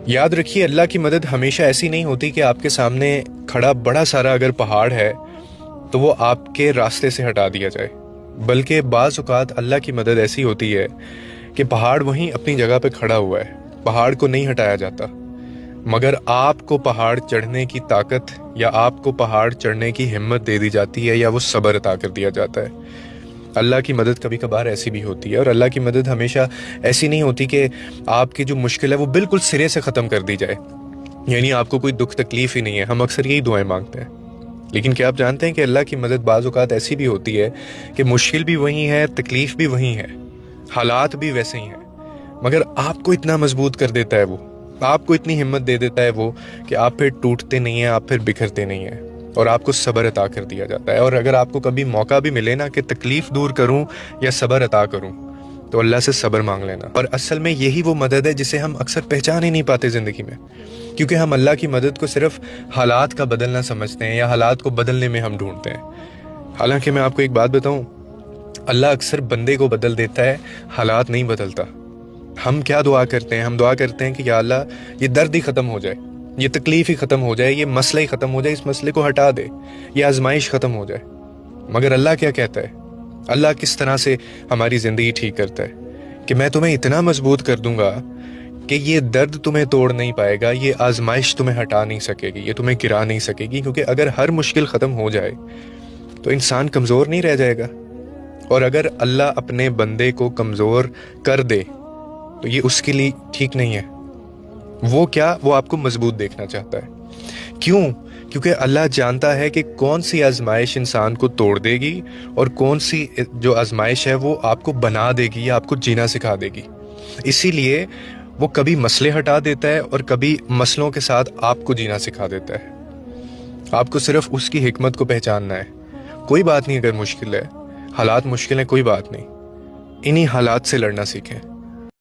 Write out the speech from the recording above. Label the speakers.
Speaker 1: یاد رکھیے اللہ کی مدد ہمیشہ ایسی نہیں ہوتی کہ آپ کے سامنے کھڑا بڑا سارا اگر پہاڑ ہے تو وہ آپ کے راستے سے ہٹا دیا جائے، بلکہ بعض اوقات اللہ کی مدد ایسی ہوتی ہے کہ پہاڑ وہیں اپنی جگہ پہ کھڑا ہوا ہے، پہاڑ کو نہیں ہٹایا جاتا، مگر آپ کو پہاڑ چڑھنے کی طاقت یا آپ کو پہاڑ چڑھنے کی ہمت دے دی جاتی ہے، یا وہ صبر عطا کر دیا جاتا ہے۔ اللہ کی مدد کبھی کبھار ایسی بھی ہوتی ہے، اور اللہ کی مدد ہمیشہ ایسی نہیں ہوتی کہ آپ کی جو مشکل ہے وہ بالکل سرے سے ختم کر دی جائے، یعنی آپ کو کوئی دکھ تکلیف ہی نہیں ہے۔ ہم اکثر یہی دعائیں مانگتے ہیں، لیکن کیا آپ جانتے ہیں کہ اللہ کی مدد بعض اوقات ایسی بھی ہوتی ہے کہ مشکل بھی وہی ہے، تکلیف بھی وہی ہے، حالات بھی ویسے ہی ہیں، مگر آپ کو اتنا مضبوط کر دیتا ہے وہ، آپ کو اتنی ہمت دے دیتا ہے وہ کہ آپ پھر ٹوٹتے نہیں ہیں، آپ پھر بکھرتے نہیں ہیں، اور آپ کو صبر عطا کر دیا جاتا ہے۔ اور اگر آپ کو کبھی موقع بھی ملے نا کہ تکلیف دور کروں یا صبر عطا کروں، تو اللہ سے صبر مانگ لینا۔ اور اصل میں یہی وہ مدد ہے جسے ہم اکثر پہچان ہی نہیں پاتے زندگی میں، کیونکہ ہم اللہ کی مدد کو صرف حالات کا بدلنا سمجھتے ہیں، یا حالات کو بدلنے میں ہم ڈھونڈتے ہیں۔ حالانکہ میں آپ کو ایک بات بتاؤں، اللہ اکثر بندے کو بدل دیتا ہے، حالات نہیں بدلتا۔ ہم کیا دعا کرتے ہیں؟ ہم دعا کرتے ہیں کہ یا اللہ یہ درد ہی ختم ہو جائے، یہ تکلیف ہی ختم ہو جائے، یہ مسئلہ ہی ختم ہو جائے، اس مسئلے کو ہٹا دے، یہ آزمائش ختم ہو جائے۔ مگر اللہ کیا کہتا ہے؟ اللہ کس طرح سے ہماری زندگی ٹھیک کرتا ہے کہ میں تمہیں اتنا مضبوط کر دوں گا کہ یہ درد تمہیں توڑ نہیں پائے گا، یہ آزمائش تمہیں ہٹا نہیں سکے گی، یہ تمہیں گرا نہیں سکے گی، کیونکہ اگر ہر مشکل ختم ہو جائے تو انسان کمزور نہیں رہ جائے گا، اور اگر اللہ اپنے بندے کو کمزور کر دے تو یہ اس کے لیے ٹھیک نہیں ہے۔ وہ کیا؟ وہ آپ کو مضبوط دیکھنا چاہتا ہے۔ کیوں؟ کیونکہ اللہ جانتا ہے کہ کون سی آزمائش انسان کو توڑ دے گی، اور کون سی جو آزمائش ہے وہ آپ کو بنا دے گی یا آپ کو جینا سکھا دے گی۔ اسی لیے وہ کبھی مسئلے ہٹا دیتا ہے اور کبھی مسئلوں کے ساتھ آپ کو جینا سکھا دیتا ہے۔ آپ کو صرف اس کی حکمت کو پہچاننا ہے۔ کوئی بات نہیں اگر مشکل ہے، حالات مشکل ہیں، کوئی بات نہیں، انہی حالات سے لڑنا سیکھیں۔